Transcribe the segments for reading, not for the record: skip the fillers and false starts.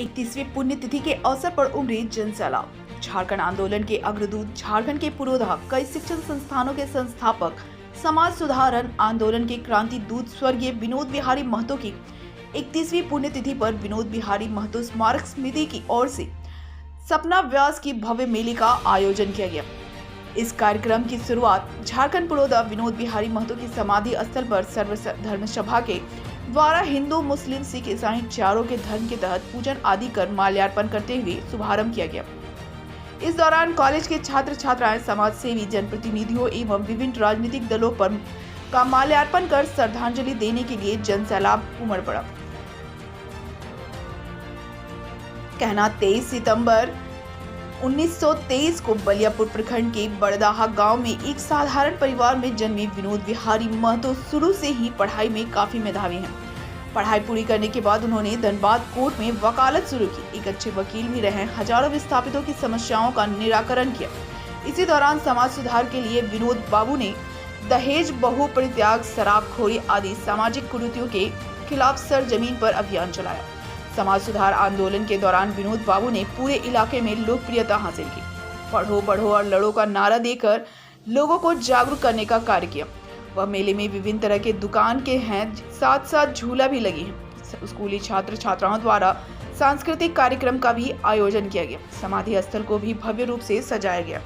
31वीं पुण्यतिथि के अवसर पर उमड़ी जन सैलाब। झारखंड आंदोलन के अग्रदूत, झारखंड के पुरोधा, कई शिक्षण संस्थानों के संस्थापक, समाज सुधारण आंदोलन के क्रांति दूत स्वर्गीय विनोद बिहारी महतो की 31वीं पुण्यतिथि पर विनोद बिहारी महतो स्मारक समिति की ओर से सपना व्यास की भव्य मेले का आयोजन किया गया। इस कार्यक्रम की शुरुआत झारखंड पुरोधा विनोद बिहारी महतो की समाधि स्थल पर सर्वधर्म सभा के द्वारा हिंदू, मुस्लिम, सिख, ईसाई चारों के धर्म के तहत पूजन आदि कर माल्यार्पण करते हुए शुभारंभ किया गया। इस दौरान कॉलेज के छात्र छात्राएं, समाज सेवी, जनप्रतिनिधियों एवं विभिन्न राजनीतिक दलों पर का माल्यार्पण कर श्रद्धांजलि देने के लिए जन सैलाब उमड़ पड़ा। कहना 23 सितंबर 1923 को बलियापुर प्रखंड के बड़दाहा गांव में एक साधारण परिवार में जन्मे विनोद बिहारी महतो शुरू से ही पढ़ाई में काफी मेधावी हैं। पढ़ाई पूरी करने के बाद उन्होंने धनबाद कोर्ट में वकालत शुरू की। एक अच्छे वकील भी रहे, हजारों विस्थापितों की समस्याओं का निराकरण किया। इसी दौरान समाज सुधार के लिए विनोद बाबू ने दहेज, बहु परित्याग, शराबखोरी आदि सामाजिक कुरीतियों के खिलाफ सरजमीन पर अभियान चलाया। समाज सुधार आंदोलन के दौरान विनोद बाबू ने पूरे इलाके में लोकप्रियता हासिल की। पढ़ो बढ़ो और लड़ो का नारा देकर लोगों को जागरूक करने का कार्य किया। वह मेले में विभिन्न तरह के दुकान के हैं, साथ साथ झूला भी लगी है। स्कूली छात्र छात्राओं द्वारा सांस्कृतिक कार्यक्रम का भी आयोजन किया गया। समाधि स्थल को भी भव्य रूप से सजाया गया।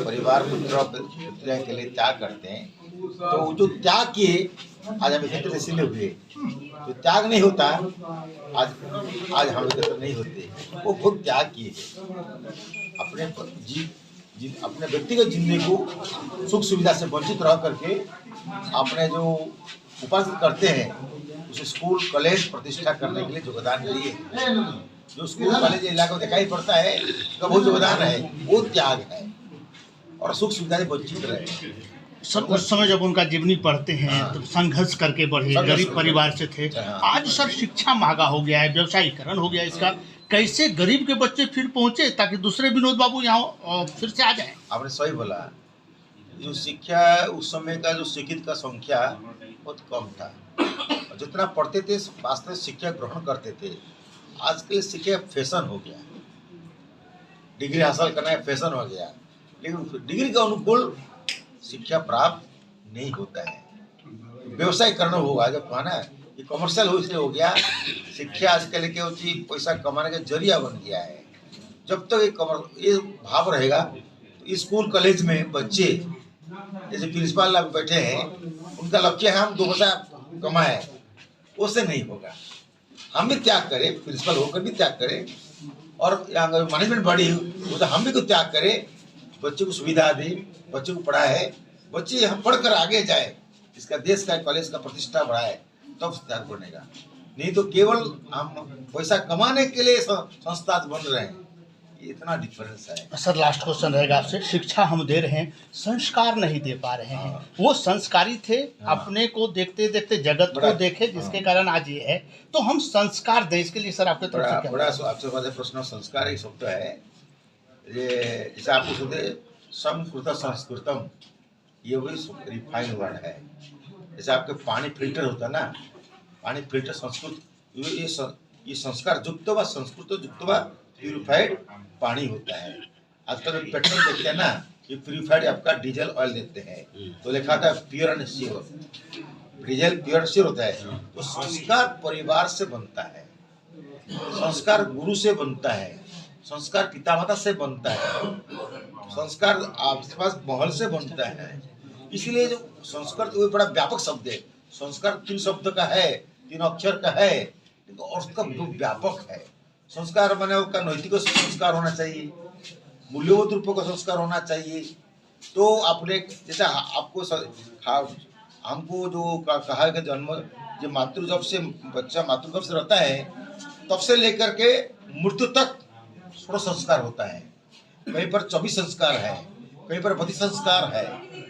परिवार पुत्र के लिए त्याग करते हैं, तो जो त्याग किए आज हम एकत्र इसलिए हुए। जो त्याग नहीं होता आज हम एकत्र नहीं होते। वो खुद त्याग किए अपने व्यक्तिगत जिंदगी को सुख सुविधा से वंचित रह करके अपने जो उपार्जन करते हैं उसे स्कूल कॉलेज प्रतिष्ठा करने के लिए योगदान दिए। जो स्कूल कॉलेज इलाके में दिखाई पड़ता है तो वो योगदान है, वो त्याग है और सुख सुविधा से वंचित रहे। सर, उस समय जब उनका जीवनी पढ़ते हैं तो संघर्ष करके बढ़े, गरीब परिवार से थे। आज सर शिक्षा महंगा हो गया है, व्यवसायीकरण हो गया है। इसका कैसे गरीब के बच्चे फिर पहुंचे ताकि दूसरे विनोद बाबू यहाँ फिर से आ जाए? आपने सही बोला। जो शिक्षा उस समय का जो शिक्षित का संख्या बहुत कम था, और जितना पढ़ते थे वास्तव में शिक्षा ग्रहण करते थे। आजकल शिक्षा फैशन हो गया, डिग्री हासिल करना है फैशन हो गया, लेकिन डिग्री का अनुकूल शिक्षा प्राप्त नहीं होता है। व्यवसाय करना होगा जब कहना ये कमर्शियल हो इसलिए हो गया। शिक्षा आजकल के होती पैसा कमाने का जरिया बन गया है। जब तक ये भाव रहेगा तो स्कूल कॉलेज में बच्चे जैसे प्रिंसिपल बैठे हैं, उनका लक्ष्य है हम 2 पैसा कमाए, उससे नहीं होगा। हम भी त्याग करें, प्रिंसिपल होकर भी त्याग करें, और यहाँ मैनेजमेंट बॉडी वो तो हम भी को त्याग करें। बच्चे को सुविधा दे, बच्चे को पढ़ाए, बच्चे यहाँ पढ़कर आगे जाए, इसका देश का कॉलेज का प्रतिष्ठा बढ़ाए, तब त्याग बनेगा। नहीं तो केवल हम पैसा कमाने के लिए संस्था बन रहे हैं, ये इतना डिफरेंस है। सर, लास्ट क्वेश्चन रहेगा आपसे। शिक्षा हम दे रहे हैं, संस्कार नहीं दे पा रहे हैं। वो संस्कारी थे, अपने को देखते देखते जगत को देखे, जिसके कारण आज ये है। तो हम संस्कार दें, इसके लिए सर आपके तरफ से बड़ा आपसे बड़ा प्रश्न संस्कार एक शब्द है। ये जैसे आपको सुनते संस्कृत संस्कृतम, ये वही रिफाइंड वर्ड है। जैसे आपके पानी फिल्टर होता है ना, पानी फिल्टर संस्कृत, ये संस्कार युक्त व संस्कृत युक्त व प्यूरिफाइड पानी होता है। आजकल पेट्रोल देखते हैं ना, ये प्यूरिफाइड आपका डीजल ऑयल देते हैं, तो लिखा था pure and sure, diesel pure and sure होता है। तो संस्कार परिवार से बनता है, संस्कार गुरु से बनता है, संस्कार पिता माता से बनता है, संस्कार आसपास माहौल से बनता है। इसलिए जो संस्कार वो बड़ा व्यापक शब्द है। संस्कार 3 शब्द का है, 3 अक्षर का है, और उसका व्यापक है। संस्कार माने उसका नैतिक संस्कार होना चाहिए, मूल्यवोध रूपों का संस्कार होना चाहिए। तो आपने जैसे आपको हमको जो कहा कि जन्म जो मातृ से बच्चा मातृगर्भ से रहता है, तब से लेकर के मृत्यु तक 16 संस्कार होता है। कहीं पर 24 संस्कार है, कहीं पर 32 संस्कार है।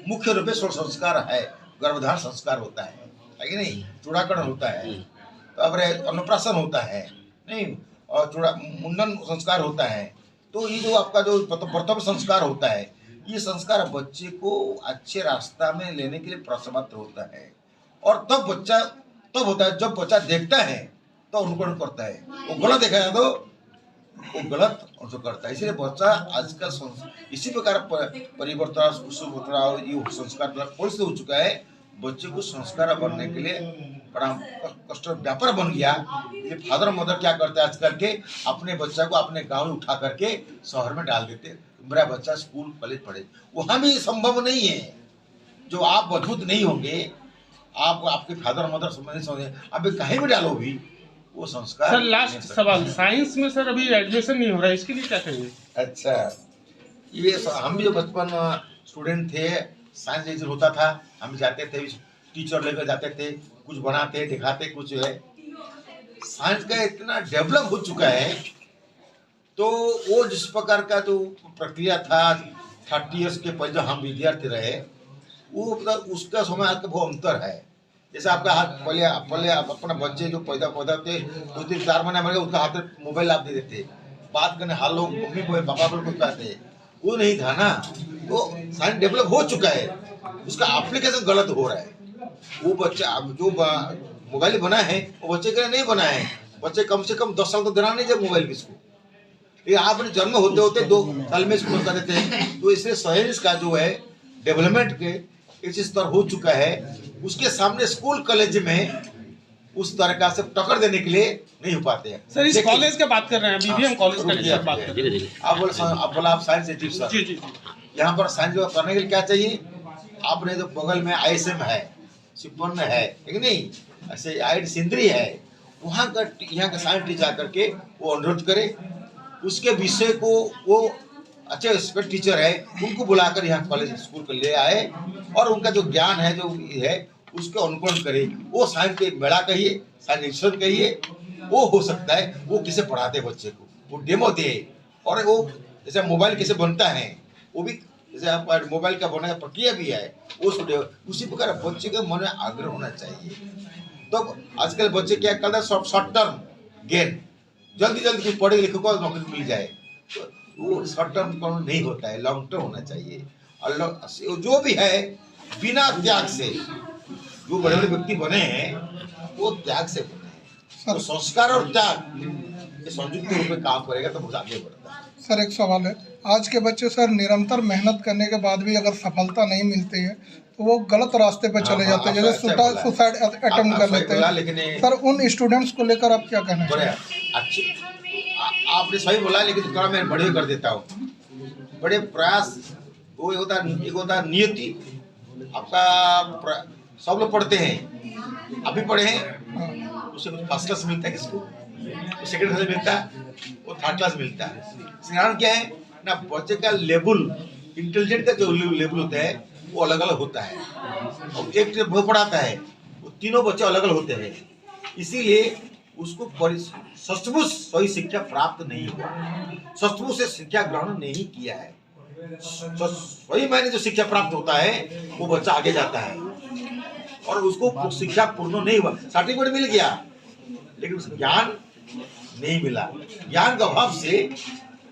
मुख्य रूप में 16 संस्कार है। गर्भधारण संस्कार होता है कि नहीं, चूड़ाकरण होता है, अब अन्नप्राशन होता है नहीं, और मुंडन संस्कार होता है। तो ये जो आपका जो प्रथम संस्कार होता है, ये संस्कार बच्चे को अच्छे रास्ता में लेने के लिए प्रसमर्थ होता है। और तब बच्चा तब होता है जब बच्चा देखता है तो अनुकरण करता है, वो गलत देखा जाए तो वो गलत जो करता है। इसलिए बच्चा आजकल इसी प्रकार परिवर्तन संस्कार परिस्थिति हो चुका है। बच्चे को संस्कार बनने के लिए बड़ा कष्ट व्यापार बन गया। ये फादर मदर क्या करते हैं आजकल के, अपने बच्चा को अपने गांव में उठा करके शहर में डाल देते, मेरा बच्चा स्कूल कॉलेज पढ़े। वहाँ भी संभव नहीं है। जो आप मजबूत नहीं होंगे, आप आपके फादर मदर समझे आप कहीं भी डालो भी वो संस्कार। सर लास्ट सवाल, साइंस में सर अभी एडमिशन नहीं हो रहा है, इसके लिए क्या कहेंगे? अच्छा, ये हम भी जो बचपन स्टूडेंट थे, साइंस टीचर होता था, हम जाते थे, टीचर लेकर जाते थे, कुछ बनाते दिखाते, कुछ है। साइंस का इतना डेवलप हो चुका है, तो वो जिस प्रकार का जो प्रक्रिया था 30 ईयर्स के पहले जो हम विद्यार्थी रहे, वो मतलब उसका समय आज का बहुत अंतर है। जैसे आपका हाथ पहले अपना बच्चे जो पैदा होते 2-3-4 महीने मर गए, उसका हाथ में मोबाइल आप दे देते, बात करने हाल लोग मम्मी पापा पर कुछ कहते, वो नहीं था ना। तो साइंस डेवलप हो चुका है, उसका एप्लीकेशन गलत हो रहा है। वो बच्चा जो मोबाइल बना है वो बच्चे के लिए नहीं बना है। बच्चे कम से कम 10 साल तो देना नहीं जब मोबाइल इसको, ये आपने जन्म होते होते 2 साल में स्कूल कर देते हैं। तो इसलिए साइंस का जो है डेवलपमेंट के इस स्तर हो चुका है, उसके सामने स्कूल कॉलेज में उस तरह से टक्कर देने के लिए नहीं हो पाते हैं। सर इस कॉलेज का बात कर रहे हैं, बीबीएम कॉलेज का बात कर रहे हैं। आप बोला आप साइंस टीचर सर, जी जी, यहाँ पर साइंस करने के लिए क्या चाहिए? आपने जो बगल में ISM है, सिपन्न है, ठीक नहीं, ऐसे आईड सिंदरी है, वहाँ का साइंस टीचर करके वो अनुरोध करे, उसके विषय को वो अच्छे एक्सपर्ट टीचर है उनको बुलाकर यहाँ कॉलेज स्कूल को ले आए और उनका जो ज्ञान है जो है उसको अनुकरण करे। वो साइंस के मेला कहिए, साइंस एक्सपर्ट कहिए, वो हो सकता है। वो किसे पढ़ाते बच्चे को, वो डेमो दे, और वो जैसे मोबाइल कैसे बनता है वो भी, जैसे आप मोबाइल का बनने का प्रक्रिया भी है, उसी प्रकार बच्चे के मन में आग्रह होना चाहिए। तो आजकल बच्चे क्या करते हैं, शॉर्ट टर्म गेन, जल्दी कुछ पढ़े लिखे को नौकरी मिल जाए, तो वो शॉर्ट टर्म नहीं होता है, लॉन्ग टर्म होना चाहिए। और जो भी है बिना त्याग से, जो बड़े बड़े व्यक्ति बने हैं वो त्याग से बने हैं। तो संस्कार और त्याग ये संयुक्त रूप में काम करेगा तो बहुत आगे बढ़ता है। सर एक सवाल है, आज के बच्चे सर निरंतर मेहनत करने के बाद भी अगर सफलता नहीं मिलती है तो वो गलत रास्ते पे चले जाते हैं, जैसे सुसाइड अटेम्प्ट कर लेते हैं। सर उन स्टूडेंट्स को लेकर आप क्या कहना चाहिए? आपने सही बोला, लेकिन थोड़ा मैं बड़े कर देता हूँ। बड़े प्रयास वो एक होता नियति। आपका सब लोग पढ़ते हैं, आप भी पढ़े हैं, उसे कुछ फर्स्ट क्लास मिलता है, किसको सेकंड क्लास मिलता है, वो थर्ड क्लास मिलता है। कारण क्या है ना, बच्चे का लेवल, इंटेलिजेंट का जो लेवल होता है वो अलग अलग होता है। और एक वो पढ़ाता है, वो तीनों बच्चे अलग अलग होते हैं, इसीलिए उसको सचमुच सही शिक्षा प्राप्त नहीं हुआ, सचमुच से शिक्षा ग्रहण नहीं किया है। सही मायने जो शिक्षा प्राप्त होता है वो बच्चा आगे जाता है, और उसको शिक्षा पूर्ण नहीं हुआ, सर्टिफिकेट मिल गया लेकिन उसको ज्ञान नहीं मिला। ज्ञान के अभाव से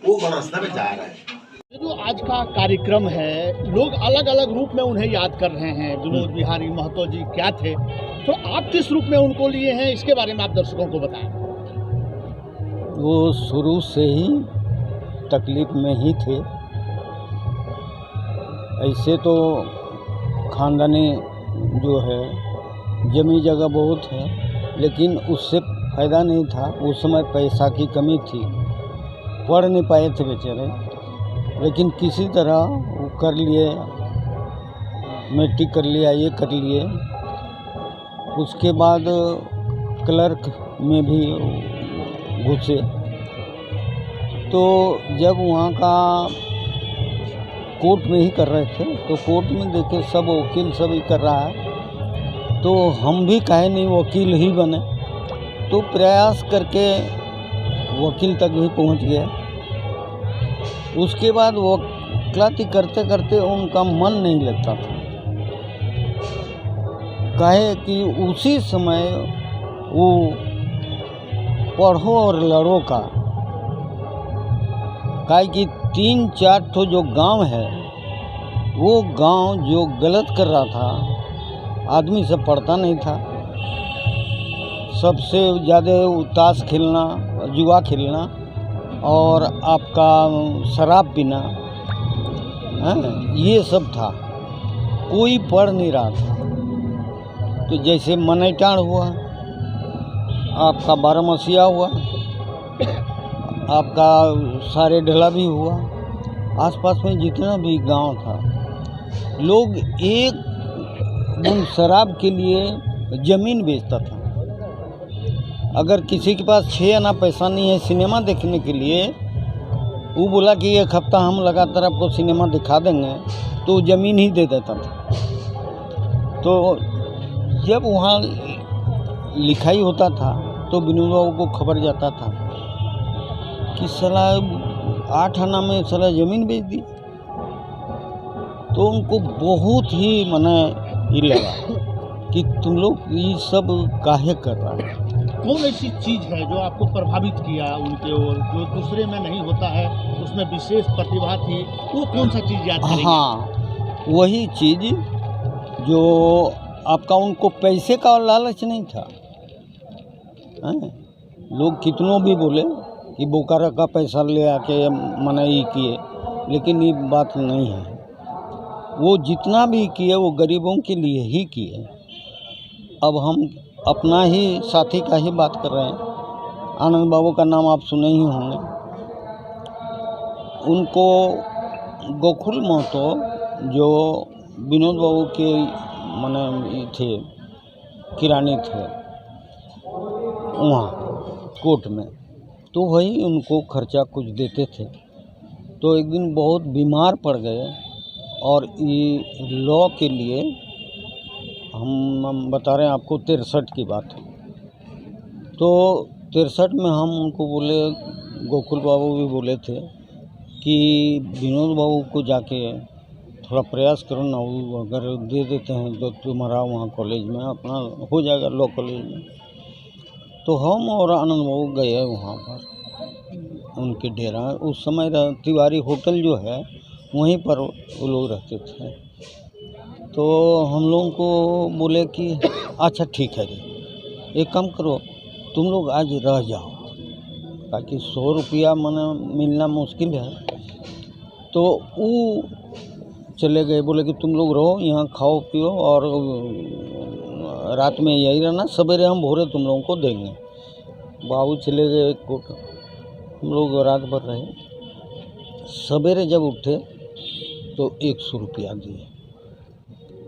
वो गलत रास्ते में जा रहा है। ये जो आज का कार्यक्रम है, लोग अलग अलग रूप में उन्हें याद कर रहे हैं। विनोद बिहारी महतो जी क्या थे, तो आप किस रूप में उनको लिए हैं, इसके बारे में आप दर्शकों को बताएं। वो शुरू से ही तकलीफ में ही थे। ऐसे तो खानदानी जो है जमी जगह बहुत है, लेकिन उससे फ़ायदा नहीं था। उस समय पैसा की कमी थी, पढ़ नहीं पाए थे बेचारे, लेकिन किसी तरह वो कर लिए, मैट्रिक कर लिया, ये कर लिए। उसके बाद क्लर्क में भी घुसे, तो जब वहाँ का कोर्ट में ही कर रहे थे, तो कोर्ट में देखे सब वकील सब ही कर रहा है, तो हम भी काहे नहीं वकील ही बने। तो प्रयास करके वकील तक भी पहुँच गए। उसके बाद वकालती करते करते उनका मन नहीं लगता था, काहे कि उसी समय वो पढ़ो और लड़ो का, काहे कि 3-4 ठो जो गांव है, वो गांव जो गलत कर रहा था, आदमी सब पढ़ता नहीं था, सबसे ज़्यादा ताश खेलना, जुआ खेलना और आपका शराब पीना, ये सब था। कोई पढ़ नहीं रहा था। तो जैसे मनैटाण हुआ, आपका बारामसिया हुआ, आपका सारे ढला भी हुआ, आसपास में जितना भी गांव था, लोग एक बूंद शराब के लिए ज़मीन बेचता था। अगर किसी के पास 6 आना पैसा नहीं है सिनेमा देखने के लिए, वो बोला कि एक हफ्ता हम लगातार आपको सिनेमा दिखा देंगे, तो ज़मीन ही दे देता था। तो जब वहाँ लिखाई होता था तो विनोद बाबू को खबर जाता था कि साला 8 आना में साला ज़मीन बेच दी। तो उनको बहुत ही मने ये लगा कि तुम लोग ये सब काहे कर रहा है। कौन ऐसी चीज़ है जो आपको प्रभावित किया उनके ओर, जो दूसरे में नहीं होता है, उसमें विशेष प्रतिभा थी, वो कौन सा चीज़ याद करेंगे? हाँ, वही चीज़ जो आपका, उनको पैसे का लालच नहीं था। लोग कितनों भी बोले कि बोकारा का पैसा ले आके मनाई किए, लेकिन ये बात नहीं है। वो जितना भी किए वो गरीबों के लिए ही किए। अब हम अपना ही साथी का ही बात कर रहे हैं। आनंद बाबू का नाम आप सुने ही होंगे। उनको गोकुल महतो जो विनोद बाबू के माने थे, किरानी थे वहाँ कोर्ट में, तो वही उनको खर्चा कुछ देते थे। तो एक दिन बहुत बीमार पड़ गए और ये लॉ के लिए हम बता रहे हैं आपको, 63 की बात है। तो 63 में हम उनको बोले, गोकुल बाबू भी बोले थे कि विनोद बाबू को जाके थोड़ा प्रयास करो ना, वो अगर दे देते हैं तो तुम्हारा वहाँ कॉलेज में अपना हो जाएगा, लॉ कॉलेज में। तो हम और आनंद बाबू गए वहाँ पर उनके डेरा। उस समय तिवारी होटल जो है वहीं पर वो लोग रहते थे। तो हम लोगों को बोले कि अच्छा ठीक है रे, एक काम करो, तुम लोग आज रह जाओ, ताकि 100 रुपया मना मिलना मुश्किल है। तो वो चले गए, बोले कि तुम लोग रहो यहाँ, खाओ पियो और रात में यही रहना, सवेरे हम भोरे तुम लोगों को देंगे। बाबू चले गए कोर्ट, हम लोग रात भर रहे। सवेरे जब उठे तो 100 रुपया दिए।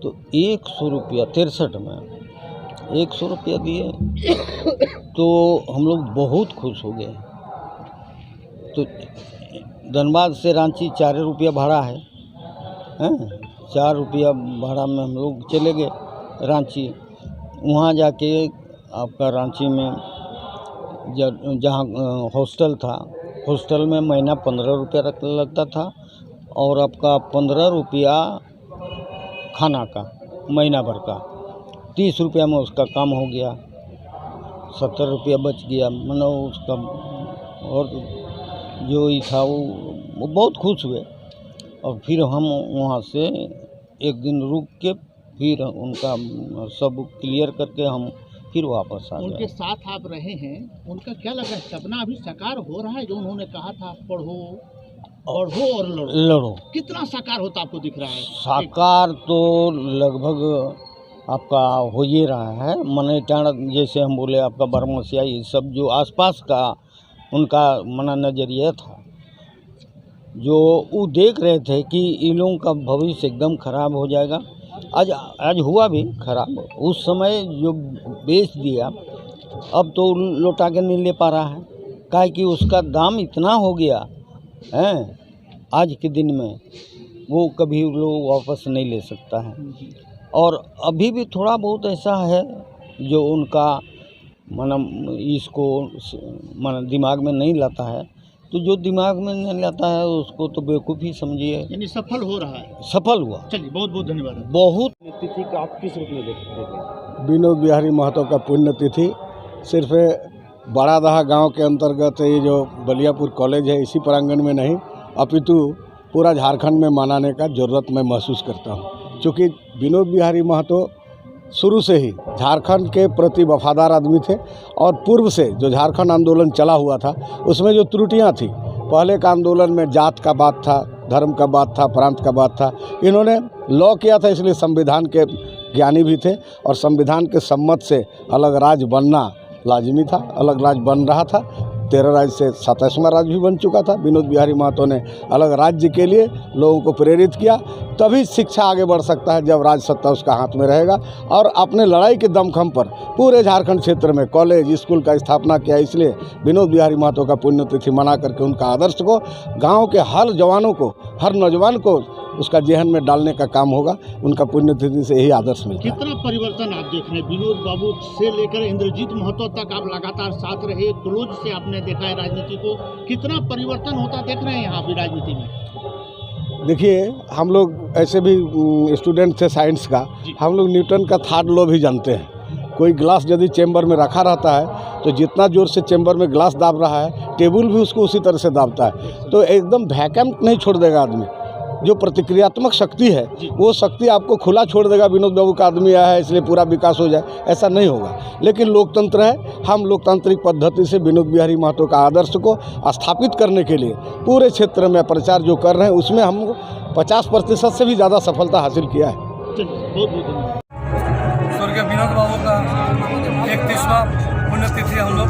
तो 100 रुपया 63 में 100 रुपया दिए तो हम लोग बहुत खुश हो गए। तो धनबाद से रांची 4 रुपया भाड़ा है, 4 रुपया भाड़ा में हम लोग चले गए रांची। वहाँ जाके आपका रांची में जहाँ हॉस्टल था, हॉस्टल में महीना 15 रुपया लगता था और आपका 15 रुपया खाना का महीना भर का, 30 रुपया में उसका काम हो गया, 70 रुपया बच गया। मतलब उसका और जो ही था वो बहुत खुश हुए। और फिर हम वहाँ से एक दिन रुक के फिर उनका सब क्लियर करके हम फिर वापस आ गए। उनके साथ आप रहे हैं, उनका क्या लगा, सपना अभी साकार हो रहा है जो उन्होंने कहा था पढ़ो और लड़ो? कितना साकार होता आपको दिख रहा है? साकार तो लगभग आपका हो ही रहा है। मनैटाण जैसे हम बोले, आपका बारामसिया, ये सब जो आसपास का उनका मना नज़रिया था, जो वो देख रहे थे कि इन लोगों का भविष्य एकदम खराब हो जाएगा। आज हुआ भी खराब। उस समय जो बेच दिया, अब तो लौटा के नहीं ले पा रहा है, काहे कि उसका दाम इतना हो गया है आज के दिन में, वो कभी लोग वापस नहीं ले सकता है। और अभी भी थोड़ा बहुत ऐसा है जो उनका माना इसको माना दिमाग में नहीं लाता है। तो जो दिमाग में नहीं लाता है उसको तो बेवकूफ़ी समझिए। यानी सफल हो रहा है? सफल हुआ। चलिए, बहुत बहुत धन्यवाद। बहुत तिथि का आप किस रूप में देखते? विनोद बिहारी महतो का पुण्यतिथि सिर्फ बड़ादहा गांव के अंतर्गत ये जो बलियापुर कॉलेज है इसी प्रांगण में नहीं, अपितु पूरा झारखंड में मनाने का ज़रूरत मैं महसूस करता हूँ। क्योंकि विनोद बिहारी महतो शुरू से ही झारखंड के प्रति वफादार आदमी थे और पूर्व से जो झारखंड आंदोलन चला हुआ था उसमें जो त्रुटियां थी, पहले का आंदोलन में जात का बात था, धर्म का बात था, प्रांत का बात था, इन्होंने लॉ किया था, इसलिए संविधान के ज्ञानी भी थे और संविधान के सम्मत से अलग राज्य बनना लाजिमी था। अलग राज्य बन रहा था, 13 राज्य से 27वां राज्य भी बन चुका था। विनोद बिहारी महतो ने अलग राज्य के लिए लोगों को प्रेरित किया, तभी शिक्षा आगे बढ़ सकता है जब राज सत्ता उसका हाथ में रहेगा। और अपने लड़ाई के दमखम पर पूरे झारखंड क्षेत्र में कॉलेज स्कूल का स्थापना किया। इसलिए विनोद बिहारी महतो का पुण्यतिथि मना करके उनका आदर्श को गाँव के हर जवानों को, हर नौजवान को उसका जेहन में डालने का काम होगा। उनका पुण्यतिथि से यही आदर्श मिलता है। कितना परिवर्तन आप देख रहे हैं? विनोद बाबू से लेकर इंद्रजीत महतो तक आप लगातार साथ रहे, क्लोज से आपने देखा है राजनीति को, कितना परिवर्तन होता देख रहे हैं यहाँ भी राजनीति में? देखिए, हम लोग ऐसे भी स्टूडेंट थे साइंस का, हम लोग न्यूटन का थर्ड लॉ भी जानते हैं। कोई ग्लास यदि चेंबर में रखा रहता है तो जितना जोर से चेंबर में ग्लास दाब रहा है, टेबल भी उसको उसी तरह से दाबता है। तो एकदम वैकेंट नहीं छोड़ देगा आदमी। जो प्रतिक्रियात्मक शक्ति है वो शक्ति आपको खुला छोड़ देगा। विनोद बाबू का आदमी आया है इसलिए पूरा विकास हो जाए, ऐसा नहीं होगा। लेकिन लोकतंत्र है, हम लोकतांत्रिक पद्धति से विनोद बिहारी महतो का आदर्श को स्थापित करने के लिए पूरे क्षेत्र में प्रचार जो कर रहे हैं उसमें हम 50% से भी ज़्यादा सफलता हासिल किया है। स्वर्गीय विनोद बाबू का 31वां पुण्यतिथि हम लोग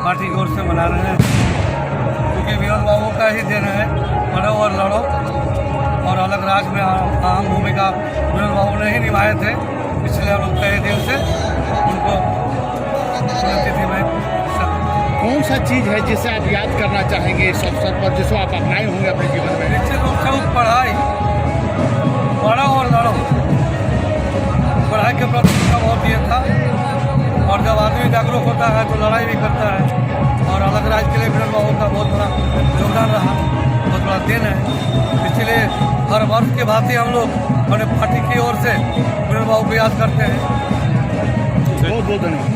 पार्टी की ओर से मना रहे हैं, क्योंकि विनोद बाबू का ही देन है पढ़ो और लड़ो। और अलग राज्य में अहम भूमिका विनोद बाबू ने ही निभाए थे, इसलिए हम लोग कई दिन से उनको पुण्यतिथि में। कौन सा चीज़ है जिसे आप याद करना चाहेंगे इस अवसर पर, जिसको आप अपनाए होंगे अपने जीवन में? निश्चित रूप से पढ़ाई, पढ़ो और लड़ो। पढ़ाई के प्रति उनका बहुत ये था, और जब आदमी जागरूक होता है तो लड़ाई भी करता है। और अलग राज्य के लिए विनोद बाबू का बहुत बड़ा योगदान रहा, बहुत बड़ा देन है। इसलिए हर वर्ष के भांति हम लोग अपने पार्टी की ओर से विनोद बाबू को याद करते हैं। बहुत बहुत धन्यवाद।